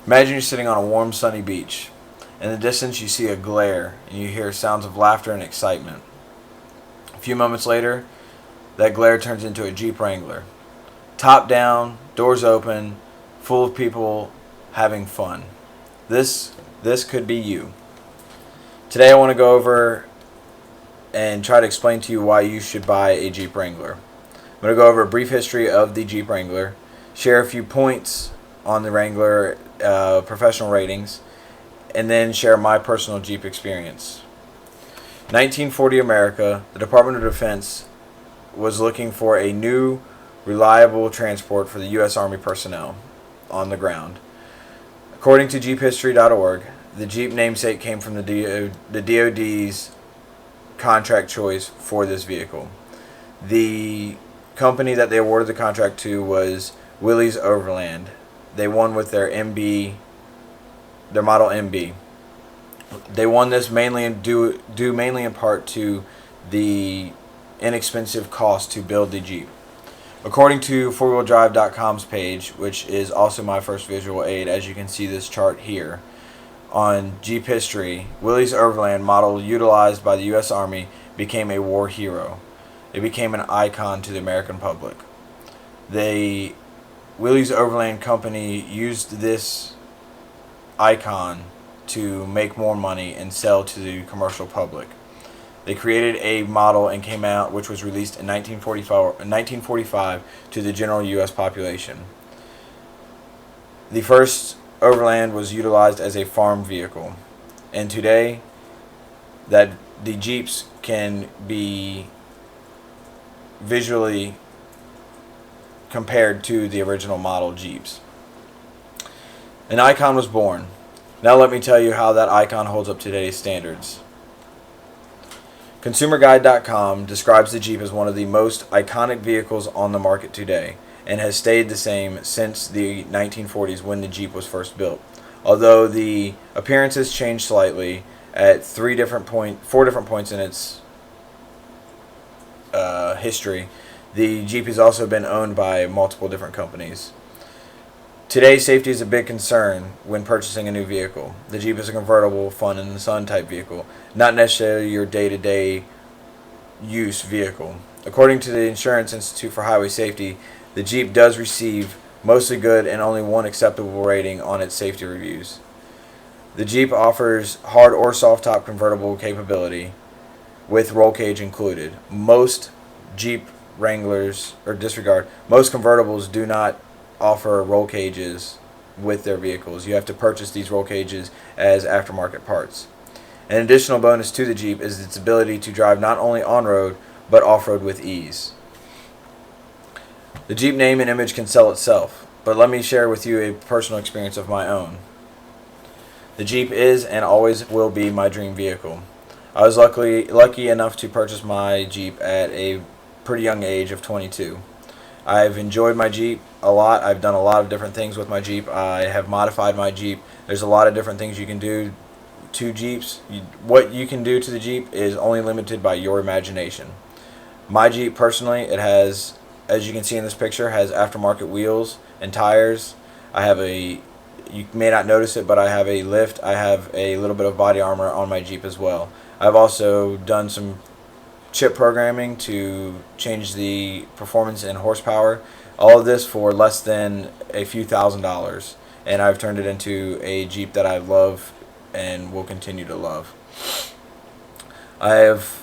Imagine you're sitting on a warm, sunny beach. In the distance, you see a glare and you hear sounds of laughter and excitement. A few moments later, that glare turns into a Jeep Wrangler. Top down, doors open, full of people having fun. This could be you. Today I want to go over and try to explain to you why you should buy a Jeep Wrangler. I'm going to go over a brief history of the Jeep Wrangler, share a few points on the Wrangler professional ratings, and then share my personal Jeep experience. 1940 America, the Department of Defense was looking for a new, reliable transport for the U.S. Army personnel on the ground. According to JeepHistory.org, the Jeep namesake came from the DoD's contract choice for this vehicle. The company that they awarded the contract to was Willys Overland. They won with their model MB. They won this due mainly in part to the inexpensive cost to build the Jeep. According to 4wheeldrive.com's page, which is also my first visual aid, as you can see this chart here, on Jeep history, Willys Overland model utilized by the U.S. Army became a war hero. It became an icon to the American public. The Willys Overland Company used this icon to make more money and sell to the commercial public. They created a model and came out, which was released in 1945 to the general U.S. population. The first Overland was utilized as a farm vehicle, and today that the Jeeps can be visually compared to the original model Jeeps. An icon was born. Now let me tell you how that icon holds up to today's standards. ConsumerGuide.com describes the Jeep as one of the most iconic vehicles on the market today and has stayed the same since the 1940s when the Jeep was first built. Although the appearances changed slightly at four different points in its history, the Jeep has also been owned by multiple different companies. Today, safety is a big concern when purchasing a new vehicle. The Jeep is a convertible, fun in the sun type vehicle, not necessarily your day-to-day use vehicle. According to the Insurance Institute for Highway Safety, the Jeep does receive mostly good and only one acceptable rating on its safety reviews. The Jeep offers hard or soft top convertible capability with roll cage included. Most Jeep Wranglers, or disregard, most convertibles do not offer roll cages with their vehicles. You have to purchase these roll cages as aftermarket parts. An additional bonus to the Jeep is its ability to drive not only on-road but off-road with ease. The Jeep name and image can sell itself, but let me share with you a personal experience of my own. The Jeep is and always will be my dream vehicle. I was lucky enough to purchase my Jeep at a pretty young age of 22. I've enjoyed my Jeep a lot. I've done a lot of different things with my Jeep. I have modified my Jeep. There's a lot of different things you can do to Jeeps. What you can do to the Jeep is only limited by your imagination. My Jeep personally, it has, as you can see in this picture, has aftermarket wheels and tires. You may not notice it, but I have a lift. I have a little bit of body armor on my Jeep as well. I've also done some chip programming to change the performance and horsepower. All of this for less than a few $1,000s, and I've turned it into a Jeep that I love and will continue to love. I have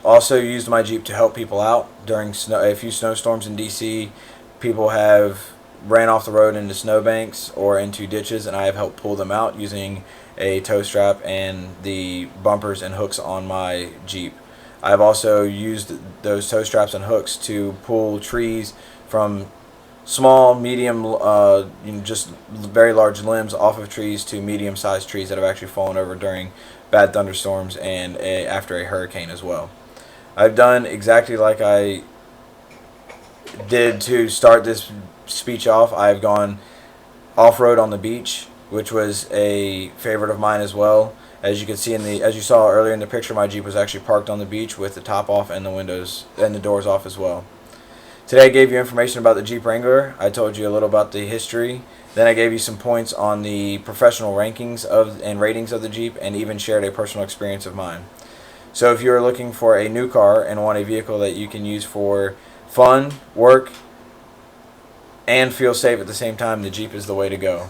also used my Jeep to help people out during a few snowstorms in DC. People have ran off the road into snowbanks or into ditches, and I have helped pull them out using a tow strap and the bumpers and hooks on my Jeep. I've also used those tow straps and hooks to pull trees from small, medium, just very large limbs off of trees to medium-sized trees that have actually fallen over during bad thunderstorms and after a hurricane as well. I've done exactly like I did to start this speech off. I've gone off-road on the beach, which was a favorite of mine as well. As you can see as you saw earlier in the picture, my Jeep was actually parked on the beach with the top off and the windows and the doors off as well. Today I gave you information about the Jeep Wrangler. I told you a little about the history. Then I gave you some points on the professional rankings and ratings of the Jeep, and even shared a personal experience of mine. So if you're looking for a new car and want a vehicle that you can use for fun, work, and feel safe at the same time, the Jeep is the way to go.